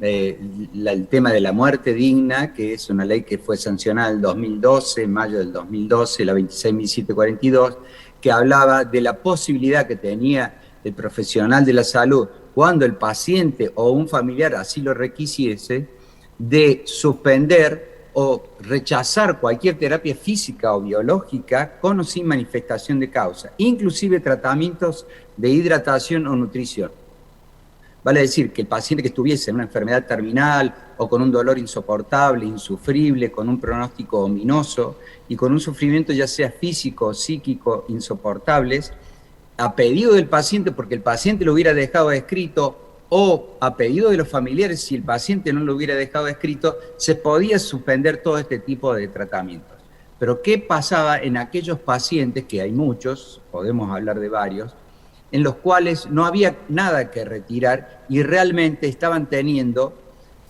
el tema de la muerte digna, que es una ley que fue sancionada en el 2012, en mayo del 2012, la 26.742, que hablaba de la posibilidad que tenía el profesional de la salud, cuando el paciente o un familiar así lo requisiese, de suspender o rechazar cualquier terapia física o biológica con o sin manifestación de causa, inclusive tratamientos de hidratación o nutrición. Vale decir que el paciente que estuviese en una enfermedad terminal o con un dolor insoportable, insufrible, con un pronóstico ominoso y con un sufrimiento ya sea físico o psíquico insoportables, a pedido del paciente, porque el paciente lo hubiera dejado escrito, o a pedido de los familiares, si el paciente no lo hubiera dejado escrito, se podía suspender todo este tipo de tratamientos. Pero ¿qué pasaba en aquellos pacientes, que hay muchos, podemos hablar de varios, en los cuales no había nada que retirar y realmente estaban teniendo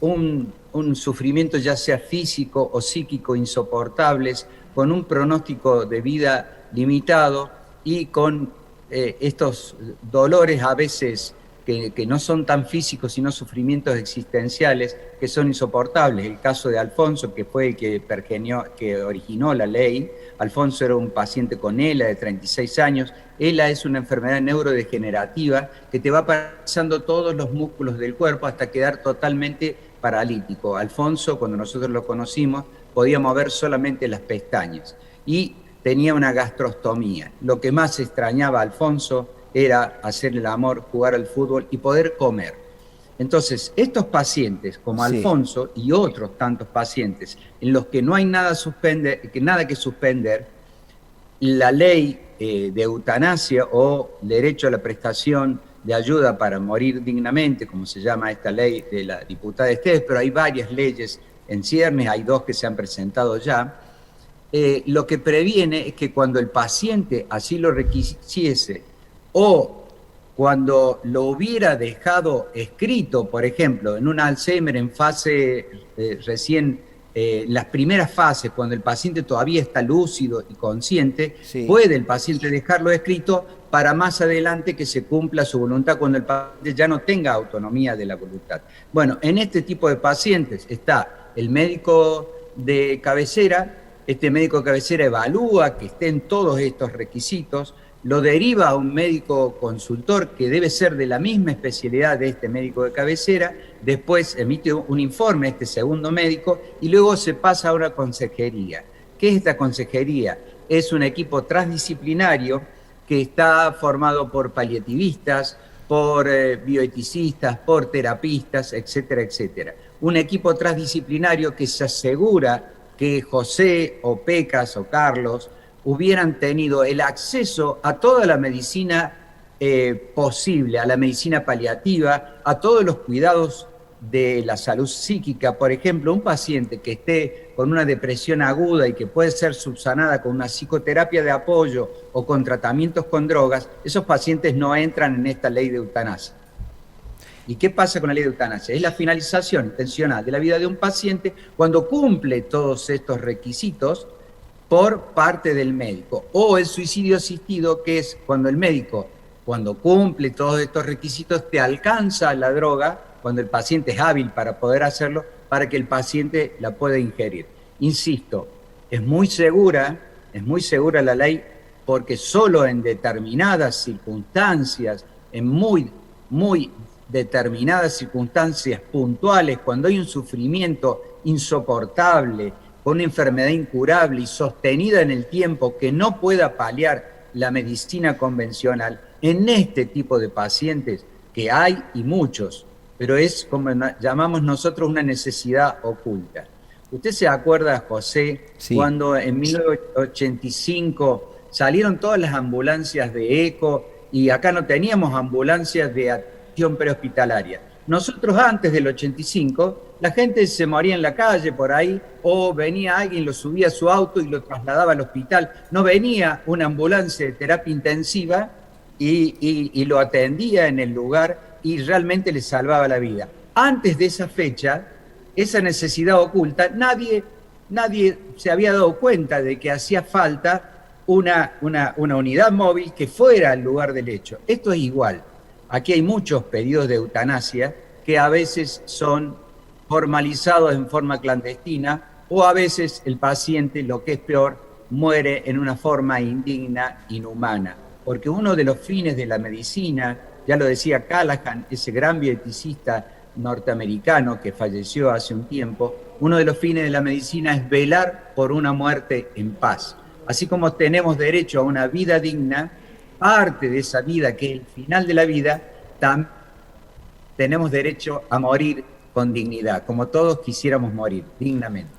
un sufrimiento ya sea físico o psíquico insoportables, con un pronóstico de vida limitado y con estos dolores a veces que no son tan físicos, sino sufrimientos existenciales que son insoportables? El caso de Alfonso, que fue el que originó la ley. Alfonso era un paciente con ELA de 36 años. ELA es una enfermedad neurodegenerativa que te va pasando todos los músculos del cuerpo hasta quedar totalmente paralítico. Alfonso, cuando nosotros lo conocimos, podía mover solamente las pestañas y tenía una gastrostomía. Lo que más extrañaba a Alfonso era hacer el amor, jugar al fútbol y poder comer. Entonces, estos pacientes, como Alfonso y otros tantos pacientes, en los que no hay nada que suspender, la ley de eutanasia o derecho a la prestación de ayuda para morir dignamente, como se llama esta ley de la diputada Esteves, pero hay varias leyes en ciernes, hay 2 que se han presentado ya, lo que previene es que cuando el paciente así lo requisiese o cuando lo hubiera dejado escrito, por ejemplo, en un Alzheimer en fase las primeras fases, cuando el paciente todavía está lúcido y consciente, puede el paciente dejarlo escrito para más adelante que se cumpla su voluntad cuando el paciente ya no tenga autonomía de la voluntad. Bueno, en este tipo de pacientes está el médico de cabecera. Este médico de cabecera evalúa que estén todos estos requisitos, lo deriva a un médico consultor que debe ser de la misma especialidad de este médico de cabecera, después emite un informe este segundo médico y luego se pasa a una consejería. ¿Qué es esta consejería? Es un equipo transdisciplinario que está formado por paliativistas, por bioeticistas, por terapistas, etcétera, etcétera. Un equipo transdisciplinario que se asegura que José o Pecas o Carlos hubieran tenido el acceso a toda la medicina posible, a la medicina paliativa, a todos los cuidados de la salud psíquica. Por ejemplo, un paciente que esté con una depresión aguda y que puede ser subsanada con una psicoterapia de apoyo o con tratamientos con drogas, esos pacientes no entran en esta ley de eutanasia. ¿Y qué pasa con la ley de eutanasia? Es la finalización intencional de la vida de un paciente cuando cumple todos estos requisitos por parte del médico. O el suicidio asistido, que es cuando el médico, cuando cumple todos estos requisitos, te alcanza la droga, cuando el paciente es hábil para poder hacerlo, para que el paciente la pueda ingerir. Insisto, es muy segura la ley, porque solo en determinadas circunstancias, en muy determinadas circunstancias puntuales, cuando hay un sufrimiento insoportable, con una enfermedad incurable y sostenida en el tiempo que no pueda paliar la medicina convencional, en este tipo de pacientes, que hay y muchos, pero es como llamamos nosotros una necesidad oculta. ¿Usted se acuerda, José, cuando en 1985 salieron todas las ambulancias de ECO y acá no teníamos ambulancias de atención prehospitalaria? Nosotros antes del 85, la gente se moría en la calle por ahí, o venía alguien, lo subía a su auto y lo trasladaba al hospital. No venía una ambulancia de terapia intensiva y lo atendía en el lugar y realmente le salvaba la vida. Antes de esa fecha, esa necesidad oculta, nadie se había dado cuenta de que hacía falta una unidad móvil que fuera al lugar del hecho. Esto es igual. Aquí hay muchos pedidos de eutanasia que a veces son formalizados en forma clandestina, o a veces el paciente, lo que es peor, muere en una forma indigna, inhumana. Porque uno de los fines de la medicina, ya lo decía Callahan, ese gran bioeticista norteamericano que falleció hace un tiempo, uno de los fines de la medicina es velar por una muerte en paz. Así como tenemos derecho a una vida digna, parte de esa vida, que es el final de la vida, también tenemos derecho a morir con dignidad, como todos quisiéramos morir dignamente.